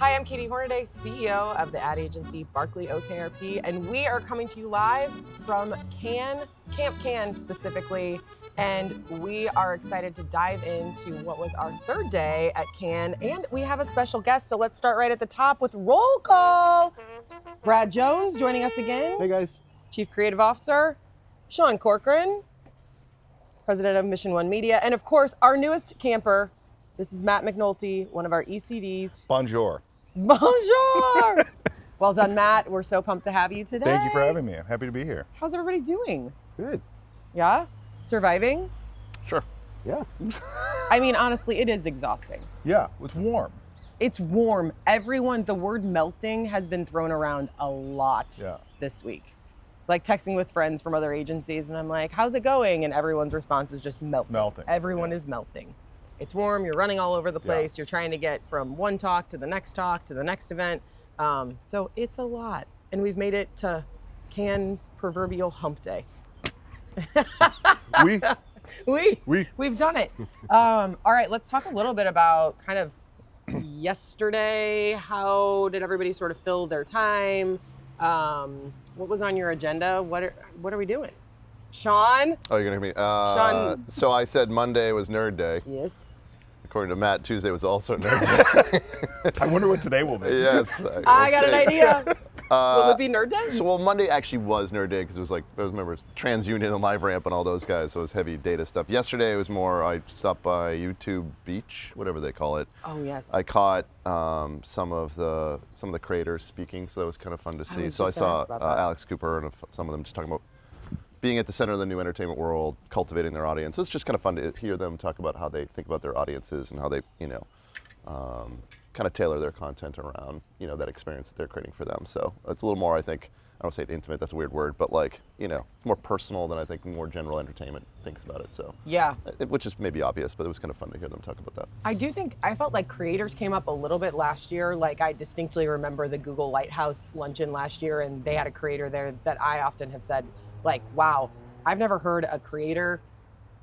Hi, I'm Katie Hornaday, CEO of the ad agency Barkley OKRP, and we are coming to you live from Cannes, Camp Cannes specifically, and we are excited to dive into what was our third day at Cannes, and we have a special guest, so let's start right at the top with roll call. Brad Jones joining us again. Hey guys. Chief Creative Officer, Sean Corcoran, President of Mission One Media, and of course, our newest camper. This is Matt McNulty, one of our ECDs. Bonjour. Bonjour! Well done, Matt. We're so pumped to have you today. Thank you for having me. I'm happy to be here. How's everybody doing? Good. Yeah? Surviving? Sure. Yeah. I mean, honestly, it is exhausting. Yeah, it's warm. It's warm. The word melting has been thrown around a lot this week. Like texting with friends from other agencies, and I'm like, how's it going? And everyone's response is just melting. Everyone is melting. It's warm, you're running all over the place, you're trying to get from one talk to the next event. So it's a lot. And we've made it to Cannes' proverbial hump day. We've done it. All right, let's talk a little bit about kind of yesterday. How did everybody sort of fill their time? What was on your agenda? What are we doing? Sean? Oh, you're gonna hear me. Sean. So I said Monday was Nerd Day. Yes. According to Matt, Tuesday was also Nerd Day. I wonder what today will be. Yes. I got an idea. Will it be Nerd Day? So, well, Monday actually was Nerd Day because it was like, I remember TransUnion and LiveRamp and all those guys, so it was heavy data stuff. Yesterday it was more, I stopped by YouTube Beach, whatever they call it. Oh, yes. I caught some of the creators speaking, so that was kind of fun to see. So I saw Alex Cooper and some of them just talking about being at the center of the new entertainment world, cultivating their audience. It's just kind of fun to hear them talk about how they think about their audiences and how they, kind of tailor their content around, that experience that they're creating for them. So it's a little more, I think, I don't say intimate, that's a weird word, but like, more personal than I think more general entertainment thinks about it. So yeah, which is maybe obvious, but it was kind of fun to hear them talk about that. I felt like creators came up a little bit last year. Like I distinctly remember the Google Lighthouse luncheon last year, and they had a creator there that I often have said, like, wow, I've never heard a creator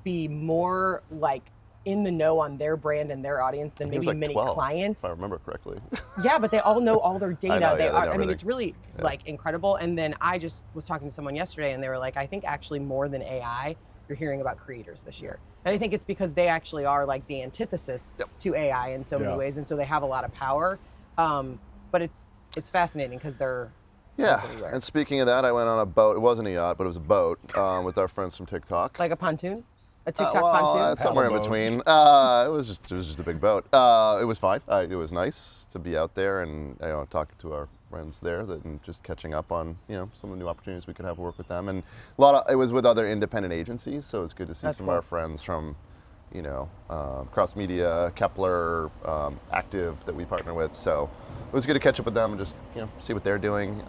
be more like in the know on their brand and their audience than maybe like many 12, clients. if I remember correctly. Yeah, but they all know all their data. I mean, it's really like incredible. And then I just was talking to someone yesterday and they were like, I think actually more than AI, you're hearing about creators this year. And I think it's because they actually are like the antithesis to AI in so many ways. And so they have a lot of power. But it's fascinating because they're everywhere. And speaking of that, I went on a boat. It wasn't a yacht, but it was a boat with our friends from TikTok. Like a pontoon? A TikTok pontoon? Somewhere in between. It was just a big boat. It was fine. It was nice to be out there and talking to our friends there and just catching up on some of the new opportunities we could have to work with them. And it was with other independent agencies, so it's good to see some of our friends from Cross Media, Kepler, Active that we partner with. So it was good to catch up with them and just see what they're doing.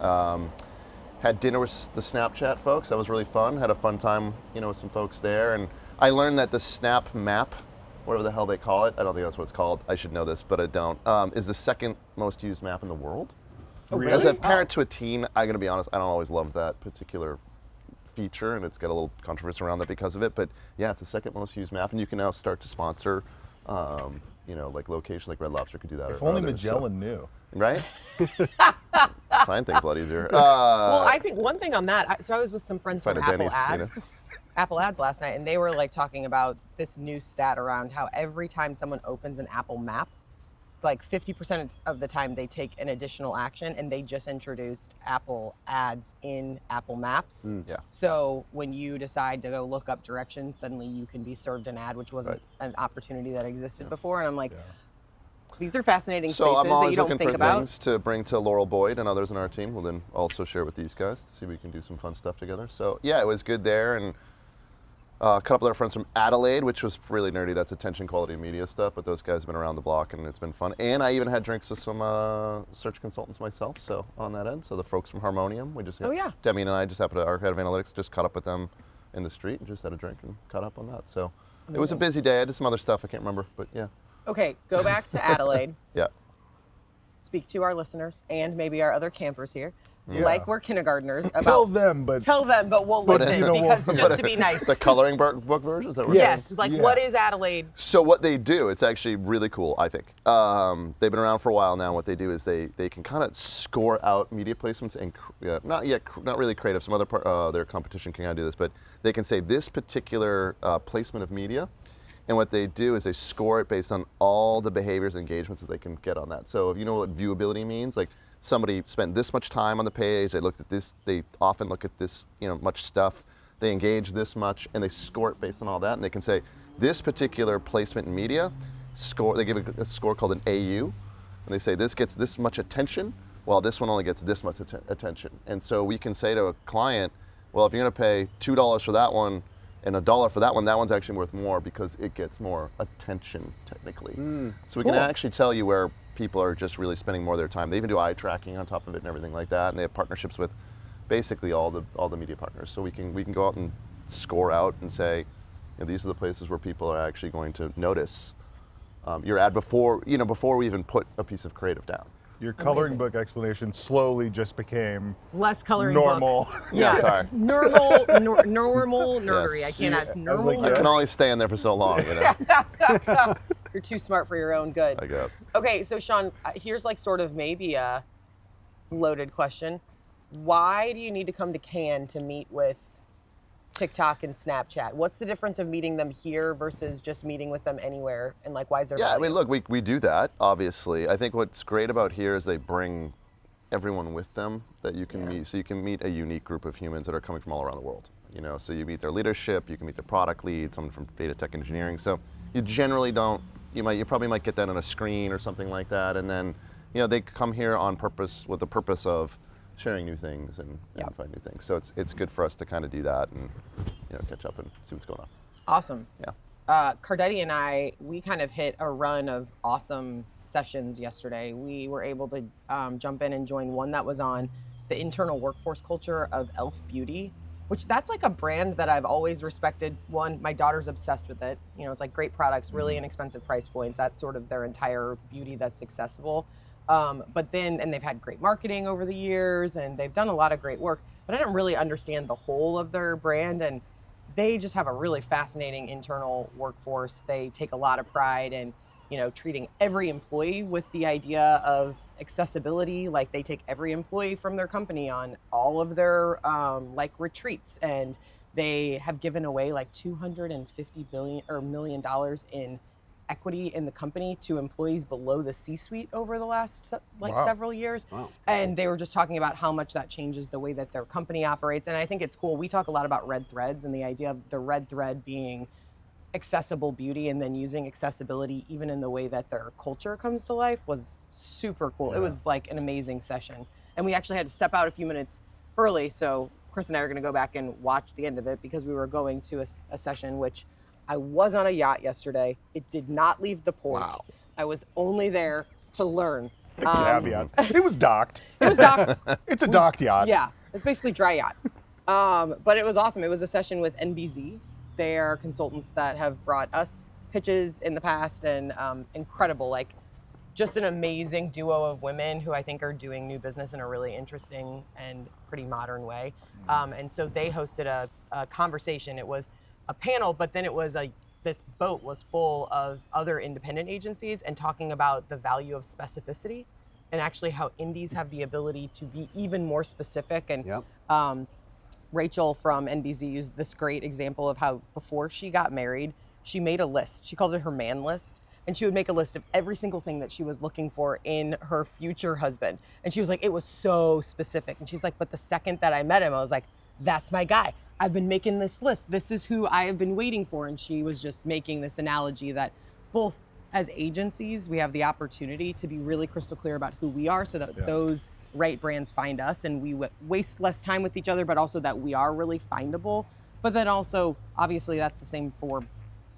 Had dinner with the Snapchat folks. That was really fun. Had a fun time with some folks there. And I learned that the Snap Map, whatever the hell they call it, I don't think that's what it's called. I should know this, but I don't. Is the second most used map in the world. Oh, really? As a parent to a teen, I'm gonna be honest, I don't always love that particular feature, and it's got a little controversy around that because of it. But yeah, it's the second most used map, and you can now start to sponsor, like locations, like Red Lobster could do that. If only Magellan knew. Right? Find things a lot easier. Well, I think one thing on that, so I was with some friends from Apple Denny's, Apple Ads last night, and they were like talking about this new stat around how every time someone opens an Apple map, like 50% of the time they take an additional action, and they just introduced Apple Ads in Apple Maps. So when you decide to go look up directions, suddenly you can be served an ad, which wasn't an opportunity that existed before. And I'm like, these are fascinating spaces that you don't think about. So I'm always looking for things to bring to Laurel Boyd and others in our team. We'll then also share with these guys to see if we can do some fun stuff together. So yeah, it was good there. And a couple of our friends from Adelaide, which was really nerdy. That's attention quality media stuff, but those guys have been around the block and it's been fun. And I even had drinks with some search consultants myself, so on that end. So the folks from Harmonium, we just Demi and I just happened to, our head of analytics, just caught up with them in the street and just had a drink and caught up on that. So It was a busy day. I did some other stuff, I can't remember, but yeah. Okay, go back to Adelaide. Yeah. Speak to our listeners and maybe our other campers here. like we're kindergartners. About Tell them, but we'll listen because just to be nice. The coloring book version? Is that what Yes, like what is Adelaide? So what they do, it's actually really cool, I think. They've been around for a while now. What they do is they can kind of score out media placements and not really creative. Some other their competition can kind of do this, but they can say this particular placement of media, and what they do is they score it based on all the behaviors and engagements that they can get on that. So if you know what viewability means, like somebody spent this much time on the page, they looked at this, they often look at this, much stuff, they engage this much, and they score it based on all that, and they can say, this particular placement in media, they give a score called an AU, and they say this gets this much attention, while this one only gets this much attention. And so we can say to a client, well, if you're gonna pay $2 for that one, and $1 for that one's actually worth more because it gets more attention, technically. So we can actually tell you where people are just really spending more of their time. They even do eye tracking on top of it and everything like that, and they have partnerships with basically all the media partners. So we can go out and score out and say, these are the places where people are actually going to notice your ad before we even put a piece of creative down. Your coloring book explanation slowly just became less coloring normal. book. Yeah, sorry. normal nerdery. Yes. I can't have normal. like, I can only stay in there for so long, You're too smart for your own good. I guess. Okay, so Sean, here's like sort of maybe a loaded question. Why do you need to come to Cannes to meet with TikTok and Snapchat? What's the difference of meeting them here versus just meeting with them anywhere? And like, why is there value? I mean, look, we do that, obviously. I think what's great about here is they bring everyone with them that you can meet. So you can meet a unique group of humans that are coming from all around the world. So you meet their leadership, you can meet their product lead, someone from data tech engineering. So you generally you probably might get that on a screen or something like that. And then, they come here on purpose, with the purpose of sharing new things and find new things. So it's good for us to kind of do that and catch up and see what's going on. Awesome. Yeah. Cardetti and I, we kind of hit a run of awesome sessions yesterday. We were able to jump in and join one that was on the internal workforce culture of Elf Beauty, which that's like a brand that I've always respected. One, my daughter's obsessed with it. It's like great products, really inexpensive price points. That's sort of their entire beauty that's accessible. But then, and they've had great marketing over the years, and they've done a lot of great work, but I didn't really understand the whole of their brand, and they just have a really fascinating internal workforce. They take a lot of pride in, treating every employee with the idea of accessibility. Like they take every employee from their company on all of their like retreats, and they have given away like $250 million in equity in the company to employees below the C-suite over the last several years. Wow. And they were just talking about how much that changes the way that their company operates. And I think it's cool. We talk a lot about red threads, and the idea of the red thread being accessible beauty, and then using accessibility even in the way that their culture comes to life was super cool. Yeah. It was like an amazing session. And we actually had to step out a few minutes early. So Chris and I are going to go back and watch the end of it because we were going to a session which I was on a yacht yesterday. It did not leave the port. Wow. I was only there to learn. Caveats. It was docked. It was docked. It's a docked yacht. Yeah, it's basically dry yacht. But it was awesome. It was a session with NBZ. They are consultants that have brought us pitches in the past, and incredible, like just an amazing duo of women who I think are doing new business in a really interesting and pretty modern way. And so they hosted a conversation. It was a panel, but then it was this boat was full of other independent agencies and talking about the value of specificity and actually how indies have the ability to be even more specific. And Rachel from NBZ used this great example of how before she got married, she made a list. She called it her man list. And she would make a list of every single thing that she was looking for in her future husband. And she was like, it was so specific. And she's like, but the second that I met him, I was like, that's my guy. I've been making this list. This is who I have been waiting for. And she was just making this analogy that both as agencies, we have the opportunity to be really crystal clear about who we are so that those right brands find us and we waste less time with each other, but also that we are really findable. But then also, obviously, that's the same for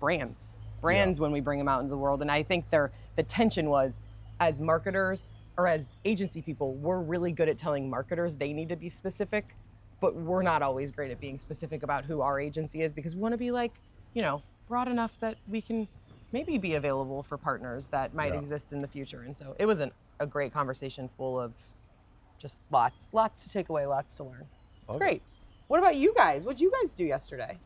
brands when we bring them out into the world. And I think the tension was, as marketers or as agency people, we're really good at telling marketers they need to be specific, but we're not always great at being specific about who our agency is because we want to be like, broad enough that we can maybe be available for partners that might exist in the future. And so it was a great conversation full of just lots to take away, lots to learn. It's Okay. great. What about you guys? What did you guys do yesterday?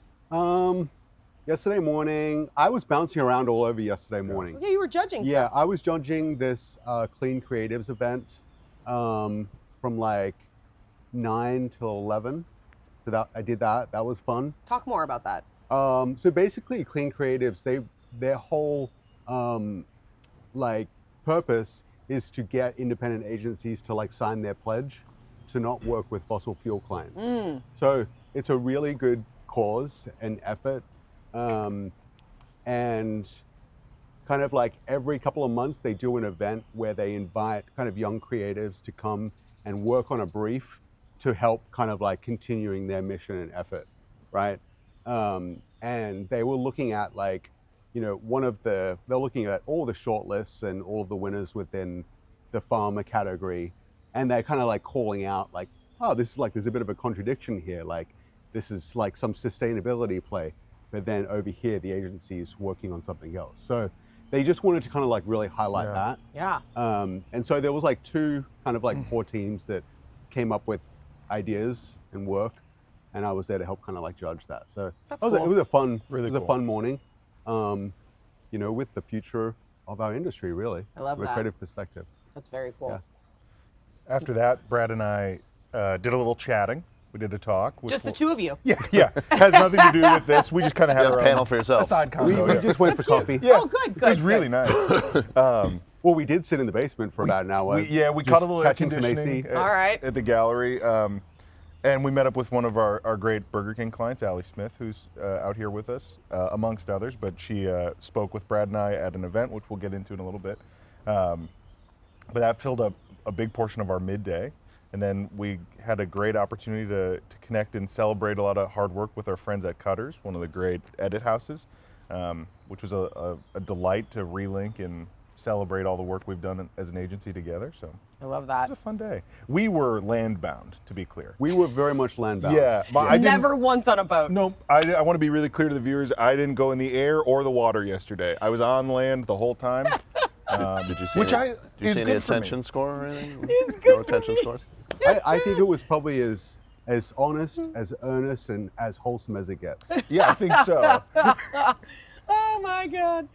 Yesterday morning, I was bouncing around all over yesterday morning. Yeah, you were judging Yeah, stuff. I was judging this Clean Creatives event from like 9 till 11. So I did that. That was fun. Talk more about that. So basically, Clean Creatives, their whole like purpose is to get independent agencies to like sign their pledge to not work with fossil fuel clients. So it's a really good cause and effort. And kind of like every couple of months they do an event where they invite kind of young creatives to come and work on a brief to help kind of like continuing their mission and effort, right? And they were looking at like, you know, they're looking at all the shortlists and all of the winners within the farmer category, and they're kind of like calling out like, oh, this is like, there's a bit of a contradiction here. Like, this is like some sustainability play, but then over here, the agency is working on something else. So they just wanted to kind of like really highlight that. Yeah. And so there was like two kind of like core teams that came up with ideas and work, and I was there to help kind of like judge that. So That's it cool. was a fun, Really it was cool. a fun morning, you know, with the future of our industry, really. I love from that. a creative perspective. That's very cool. Yeah. After that, Brad and I did a little chatting. We did a talk. which Just the will- two of you. Yeah. Has nothing to do with this. We just kind of You had have our a panel own for yourself. side We convo. yeah. just went for coffee. Yeah. Oh, good. It was really nice. Well, we did sit in the basement for about an hour. We just caught a little air catching some conditioning AC. at, All right. at the gallery. And we met up with one of our great Burger King clients, Allie Smith, who's out here with us, amongst others. But she spoke with Brad and I at an event, which we'll get into in a little bit. But that filled up a big portion of our midday. And then we had a great opportunity to connect and celebrate a lot of hard work with our friends at Cutters, one of the great edit houses, which was a delight to relink and celebrate all the work we've done as an agency together. So I love it that. was a fun day. We were land-bound, to be clear. We were very much land-bound. Yeah, but I didn't. Never once on a boat. No, I want to be really clear to the viewers. I didn't go in the air or the water yesterday. I was on land the whole time. Did you see Which any, I did you is see any good for me. attention score or anything? It's No good for attention me. scores? I think it was probably as honest, as earnest, and as wholesome as it gets. Yeah, I think so. Oh my God.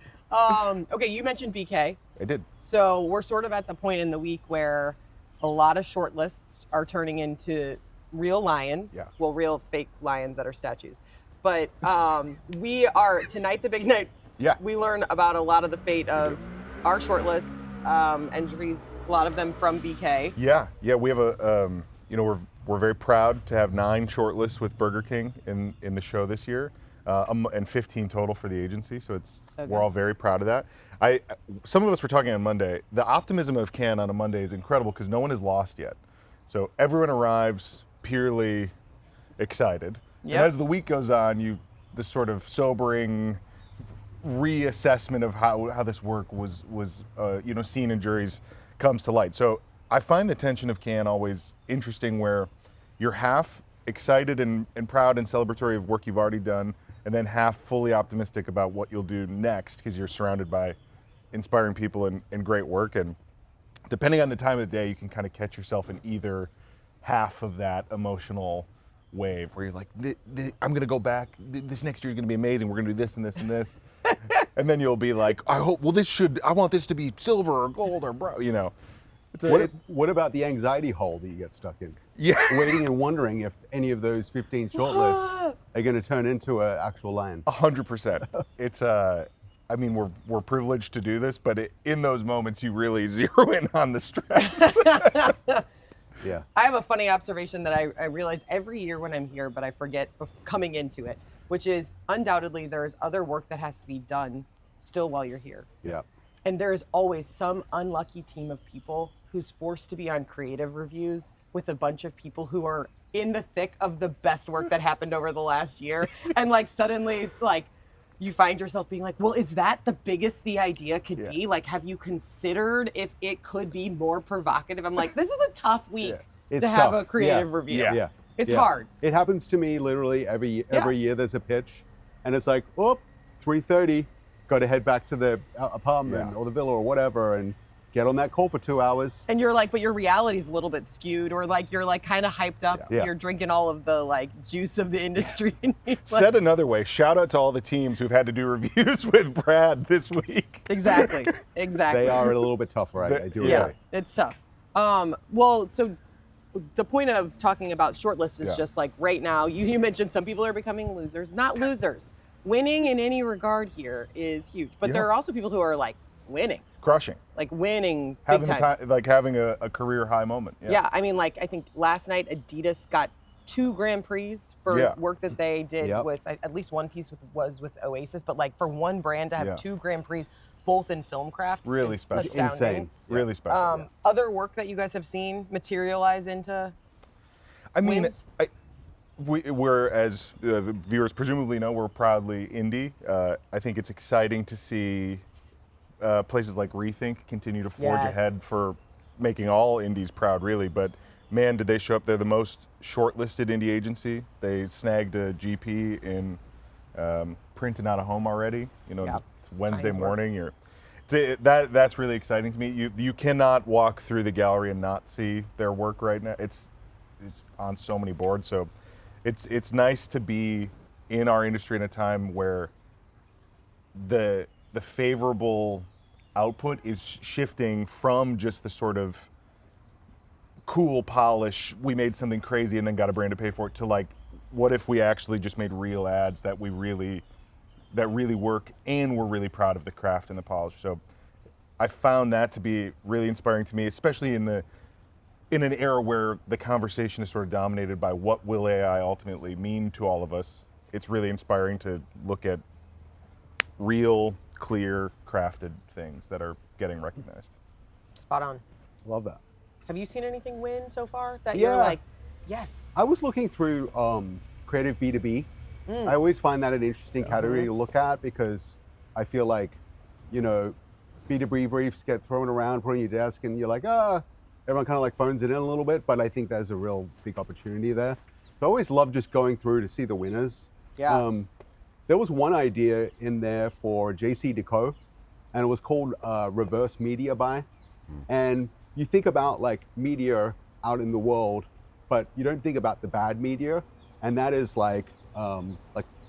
Okay, you mentioned BK. I did. So we're sort of at the point in the week where a lot of shortlists are turning into real lions. Yeah. Well, real fake lions that are statues. But tonight's a big night. Yeah. We learn about a lot of the fate of our shortlists, entries, a lot of them from BK. Yeah. We have we're very proud to have 9 shortlists with Burger King in the show this year, and 15 total for the agency. So So we're good. all very proud of that. Some of us were talking on Monday. The optimism of Cannes on a Monday is incredible because no one is lost yet. So everyone arrives purely excited. Yep. And as the week goes on, this sort of sobering reassessment of how this work was seen in juries comes to light. So I find the tension of Cannes always interesting, where you're half excited and proud and celebratory of work you've already done, and then half fully optimistic about what you'll do next because you're surrounded by inspiring people and great work. And depending on the time of the day, you can kind of catch yourself in either half of that emotional wave where you're like, I'm going to go back. This next year is going to be amazing. We're going to do this and this and this. And then you'll be like, I want this to be silver or gold or brown, What about the anxiety hole that you get stuck in? Yeah. Waiting and wondering if any of those 15 shortlists are going to turn into an actual lion. 100%. It's we're privileged to do this, but in those moments you really zero in on the stress. Yeah. I have a funny observation that I realize every year when I'm here, but I forget coming into it, which is undoubtedly there's other work that has to be done still while you're here. Yeah. And there is always some unlucky team of people who's forced to be on creative reviews with a bunch of people who are in the thick of the best work that happened over the last year. And like suddenly it's like, you find yourself being like, well, is that the biggest the idea could be? Like, have you considered if it could be more provocative? I'm like, this is a tough week It's to have tough. a creative Yeah. review. Yeah. Yeah. It's Yeah. hard. It happens to me literally every year there's a pitch, and it's like, 3:30, got to head back to the apartment or the villa or whatever, and get on that call for 2 hours. And you're like, but your reality's a little bit skewed, or like you're like kind of hyped up. Yeah. You're drinking all of the like juice of the industry. Said another way, shout out to all the teams who've had to do reviews with Brad this week. Exactly. Exactly. They are a little bit tougher. I do Yeah, agree. it's tough. Well, so the point of talking about shortlists is Yeah. just like right now, you mentioned some people are becoming losers, not losers. Winning in any regard here is huge, but there are also people who are like winning, Crushing. like winning Having big the time. time, like having a career high moment. Yeah, I mean, like I think last night Adidas got 2 Grand Prix for Yeah. work that they did Yep. with at least one piece was with Oasis, but like for one brand to have Yeah. 2 Grand Prix, both in film craft, Really is special. astounding. Insane. Really special. Other work that you guys have seen materialize into I mean, wins? we're, as viewers presumably know, we're proudly indie. I think it's exciting to see places like Rethink continue to forge ahead Yes. for making all indies proud, really. But man, did they show up. They're the most shortlisted indie agency. They snagged a GP in print and out of home already. You know, Yep. it's Wednesday Heinz work. morning. That's really exciting to me. You cannot walk through the gallery and not see their work right now. It's on so many boards. So it's nice to be in our industry in a time where the favorable output is shifting from just the sort of cool polish, we made something crazy and then got a brand to pay for it, to like, what if we actually just made real ads that really work, and we're really proud of the craft and the polish. So I found that to be really inspiring to me, especially in an era where the conversation is sort of dominated by what will AI ultimately mean to all of us. It's really inspiring to look at real, clear, crafted things that are getting recognized. Spot on. Love that. Have you seen anything win so far that Yeah. you're like, yes? I was looking through creative B2B. Mm. I always find that an interesting category to look at, because I feel like, you know, B2B briefs get thrown around, put on your desk, and you're like, everyone kind of like phones it in a little bit, but I think there's a real big opportunity there. So I always love just going through to see the winners. Yeah. There was one idea in there for JC Decaux, and it was called reverse media buy. And you think about like media out in the world, but you don't think about the bad media, and that is like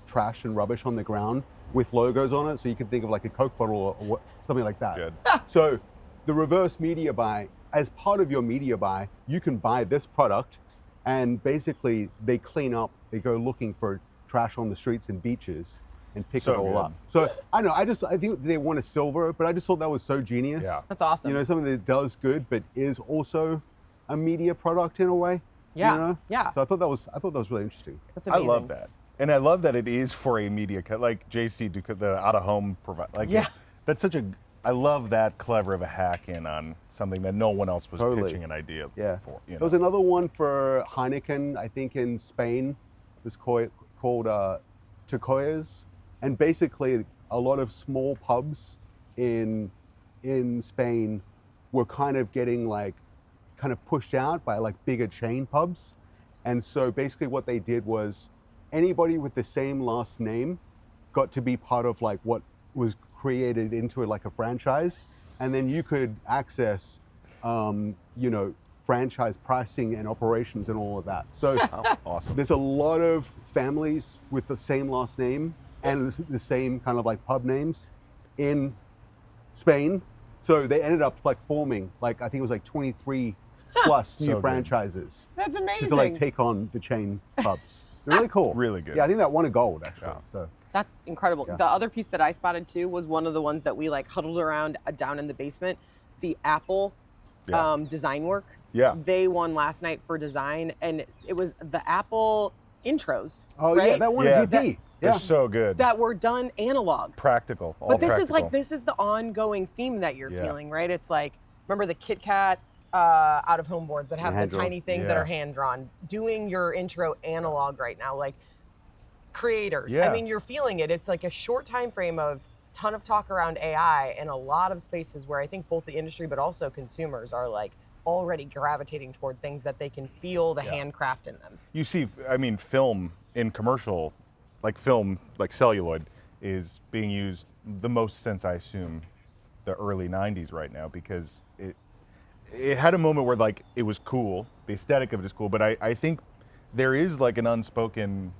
trash and rubbish on the ground with logos on it. So you can think of like a Coke bottle or something like that. Good. So the reverse media buy, as part of your media buy, you can buy this product, and basically they clean up, they go looking for trash on the streets and beaches and pick So it all good. up. So I don't know, I think they want a silver, but I just thought that was so genius. Yeah. That's awesome. You know, something that does good, but is also a media product in a way. Yeah, You know? yeah. So I thought that was really interesting. That's I amazing. love that. And I love that it is for a media cut, like JC, the out-of-home provide. Like, Yeah. that's such I love that clever of a hack in on something that no one else was Totally. pitching an idea Yeah. for. There was another one for Heineken, I think in Spain. It was called Turcoyas. And basically a lot of small pubs in Spain were kind of getting pushed out by like bigger chain pubs. And so basically what they did was anybody with the same last name got to be part of like what was created into like a franchise. And then you could access, franchise pricing and operations and all of that. So Awesome. there's a lot of families with the same last name and the same kind of like pub names in Spain. So they ended up like forming I think it was like 23 plus So new good. franchises That's amazing. to like take on the chain pubs. They're really cool. Really good. Yeah, I think that won a gold actually. Yeah. So That's incredible. Yeah. The other piece that I spotted too was one of the ones that we like huddled around down in the basement, the Apple Yeah. design work. Yeah. They won last night for design, and it was the Apple intros, yeah, right? that won Yeah. a GP. They're Yeah. so good. that were done analog. Practical. All But this practical. is the ongoing theme that you're Yeah. feeling, right? It's like, remember the Kit Kat out of home boards that have the hand-drawn. tiny things that Yeah. are hand drawn. Doing your intro analog right now, like creators. I Yeah. mean, you're feeling it. It's like a short time frame of ton of talk around AI and a lot of spaces where I think both the industry but also consumers are like already gravitating toward things that they can feel the handcraft in them. You see, I mean, film in commercial, like celluloid, is being used the most since, I assume, the early 90s right now, because it had a moment where like it was cool, the aesthetic of it is cool, but I think there is like an unspoken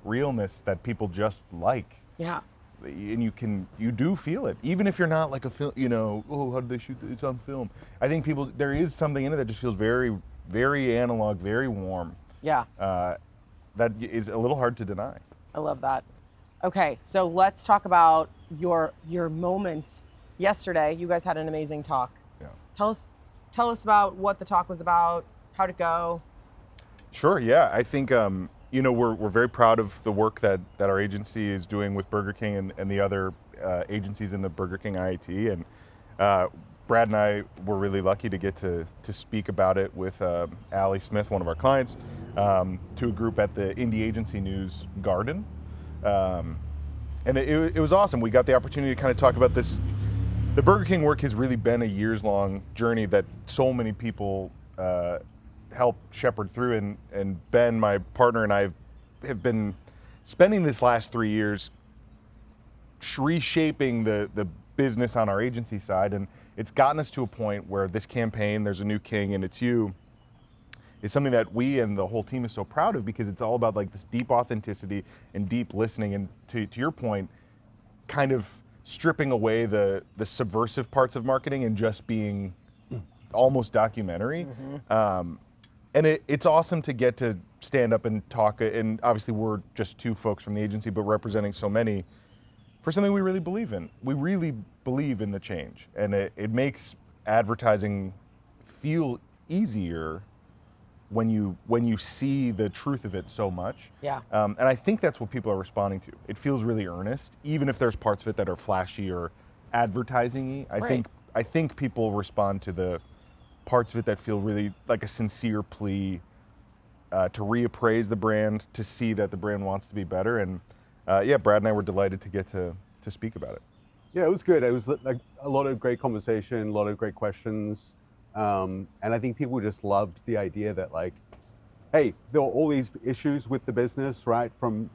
realness that people just like. Yeah. And you do feel it, even if you're not like a film, you know, oh, how did they shoot it's on film? I think there is something in it that just feels very, very analog, very warm. Yeah. That is a little hard to deny. I love that. Okay, so let's talk about your moment yesterday. You guys had an amazing talk. Yeah. Tell us about what the talk was about, how'd it go? Sure, yeah. I think you know, we're very proud of the work that our agency is doing with Burger King and the other agencies in the Burger King IIT. And Brad and I were really lucky to get to speak about it with Allie Smith, one of our clients, to a group at the Indie Agency News Garden. And it was awesome. We got the opportunity to kind of talk about this. The Burger King work has really been a years-long journey that so many people help shepherd through, and Ben, my partner, and I have been spending this last 3 years reshaping the business on our agency side, and it's gotten us to a point where this campaign, There's a New King and It's You, is something that we and the whole team is so proud of, because it's all about like this deep authenticity and deep listening, and to your point, kind of stripping away the subversive parts of marketing and just being almost documentary. And it's awesome to get to stand up and talk, and obviously we're just two folks from the agency, but representing so many for something we really believe in. We really believe in the change, and it makes advertising feel easier when you see the truth of it so much. Yeah. And I think that's what people are responding to. It feels really earnest, even if there's parts of it that are flashy or advertising-y. I think people respond to the parts of it that feel really like a sincere plea to reappraise the brand, to see that the brand wants to be better. And yeah, Brad and I were delighted to get to speak about it. Yeah, it was good. It was like a lot of great conversation, a lot of great questions. And I think people just loved the idea that like, hey, there were all these issues with the business, right? From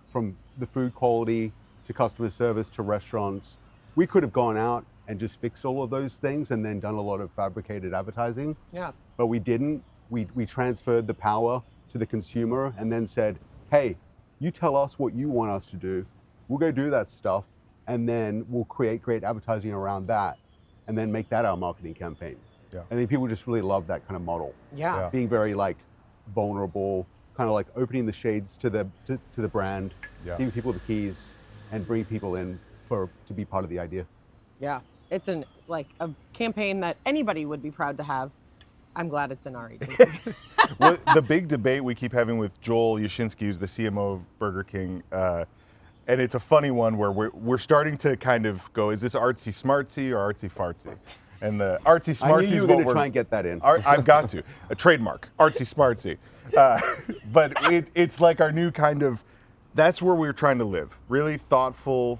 the food quality to customer service to restaurants. We could have gone out and just fixed all of those things and then done a lot of fabricated advertising. Yeah. But we didn't. We transferred the power to the consumer and then said, hey, you tell us what you want us to do. We'll go do that stuff, and then we'll create great advertising around that and then make that our marketing campaign. Yeah. I think people just really love that kind of model. Yeah. Being very like vulnerable, kind of like opening the shades to the brand, giving people the keys and bring people in to be part of the idea. Yeah. It's a campaign that anybody would be proud to have. I'm glad it's in our agency. Well, the big debate we keep having with Joel Yashinsky, who's the CMO of Burger King, and it's a funny one where we're starting to kind of go, is this Artsy-Smartsy or Artsy-Fartsy? And the Artsy-Smartsy I knew is you were what going to we're try and get that in. I've got to. A trademark, Artsy-Smartsy. But it's like our new kind of, that's where we're trying to live. Really thoughtful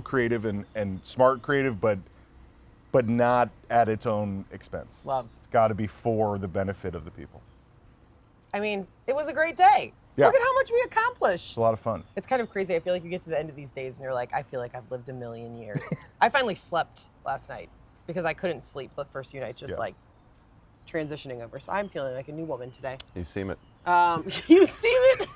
creative and smart creative, but not at its own expense. Love. It's got to be for the benefit of the people. I mean, it was a great day. Yeah. Look at how much we accomplished. It's a lot of fun. It's kind of crazy. I feel like you get to the end of these days and you're like, I feel like I've lived a million years. I finally slept last night because I couldn't sleep the first few nights, just like transitioning over. So I'm feeling like a new woman today. You seem it. You seem it?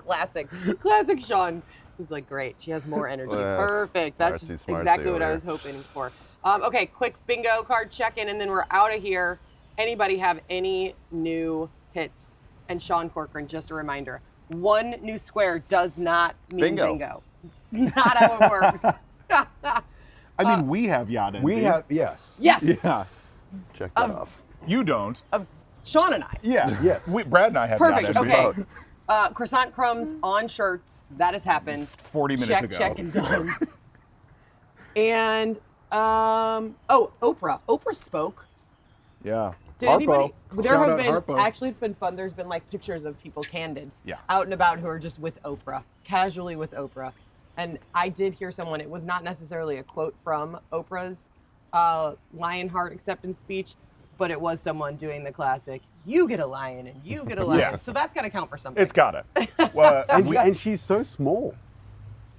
Classic Sean. He's like, great. She has more energy. Perfect. That's just Artsy-Smartsy exactly what over I here. was hoping for. Okay, quick bingo card check-in, and then we're out of here. Anybody have any new hits? And Sean Corcoran, just a reminder, one new square does not mean bingo. It's not how it works. I mean, we have yacht envy. We have, yes. Yes. Yeah. Check that off. You don't. Of Sean and I. Yeah. Yes. Brad and I have Perfect. yacht envy. Okay. Croissant crumbs on shirts. That has happened. 40 minutes check, ago. Check and done. And Oprah. Oprah spoke. Yeah. Did Harpo. anybody? There Shout have out been Harpo. actually. It's been fun. There's been like pictures of people, candids, Yeah. out and about who are just with Oprah, casually with Oprah. And I did hear someone. It was not necessarily a quote from Oprah's Lionheart acceptance speech, but it was someone doing the classic. You get a lion and you get a lion. Yeah. So that's got to count for something. It's gotta. Well, And she's so small.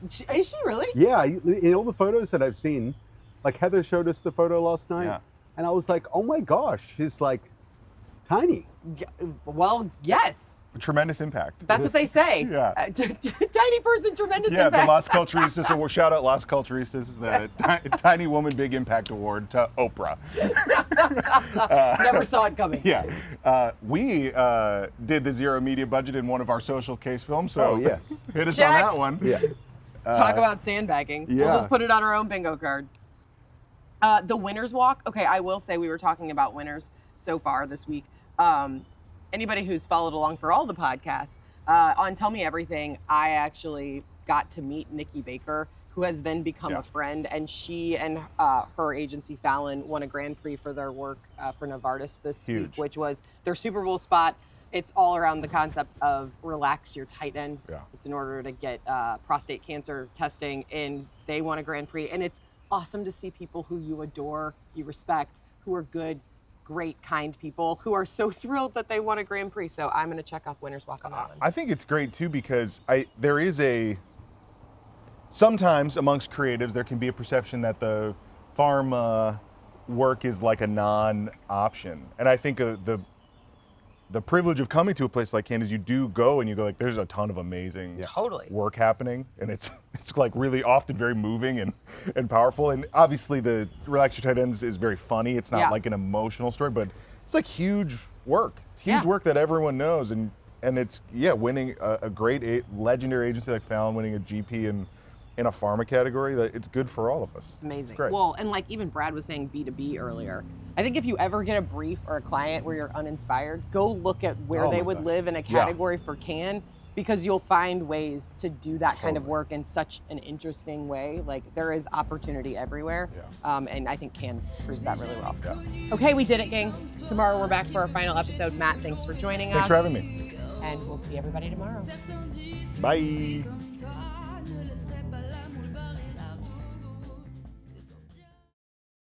Is she really? Yeah, in all the photos that I've seen, like Heather showed us the photo last night. Yeah. And I was like, oh my gosh, she's like tiny. Well, yes. Tremendous impact. That's what they say. Yeah. Tiny person, tremendous Yeah, impact. the Las Culturistas Award. Shout out Las Culturistas, the Tiny Woman Big Impact Award to Oprah. Never saw it coming. Yeah. We did the zero media budget in one of our social case films, so Oh, yes. hit us Check. on that one. Yeah. Talk about sandbagging. We'll yeah. just put it on our own bingo card. The winner's walk. Okay, I will say we were talking about winners so far this week. Anybody who's followed along for all the podcasts, on Tell Me Everything, I actually got to meet Nikki Baker, who has then become Yeah. a friend, and she and her agency Fallon won a Grand Prix for their work for Novartis this Huge. week, which was their Super Bowl spot. It's all around the concept of relax your tight end. Yeah. It's in order to get prostate cancer testing, and they won a Grand Prix. And it's awesome to see people who you adore, you respect, who are good, great, kind people, who are so thrilled that they won a Grand Prix. So I'm going to check off winner's walk on that one. I think it's great too because there is sometimes amongst creatives there can be a perception that the pharma work is like a non-option, and I think the privilege of coming to a place like Cannes is you do go and you go like there's a ton of amazing Totally. work happening, and it's like really often very moving and powerful, and obviously the Relax Your Tight Ends is very funny. It's not Yeah. like an emotional story, but it's like huge work. It's huge Yeah. work that everyone knows, and it's winning a great legendary agency like Fallon, winning a GP in a pharma category, that it's good for all of us. It's amazing. great. Well, and like even Brad was saying B2B earlier. I think if you ever get a brief or a client where you're uninspired, go look at where Oh they my would gosh. live in a category for Cannes, because you'll find ways to do that kind of Totally. work in such an interesting way. Like there is opportunity everywhere. And I think Cannes proves that really well. Yeah. Okay, we did it, gang. Tomorrow we're back for our final episode. Matt, thanks for joining us. Thanks for having me. And we'll see everybody tomorrow. Bye.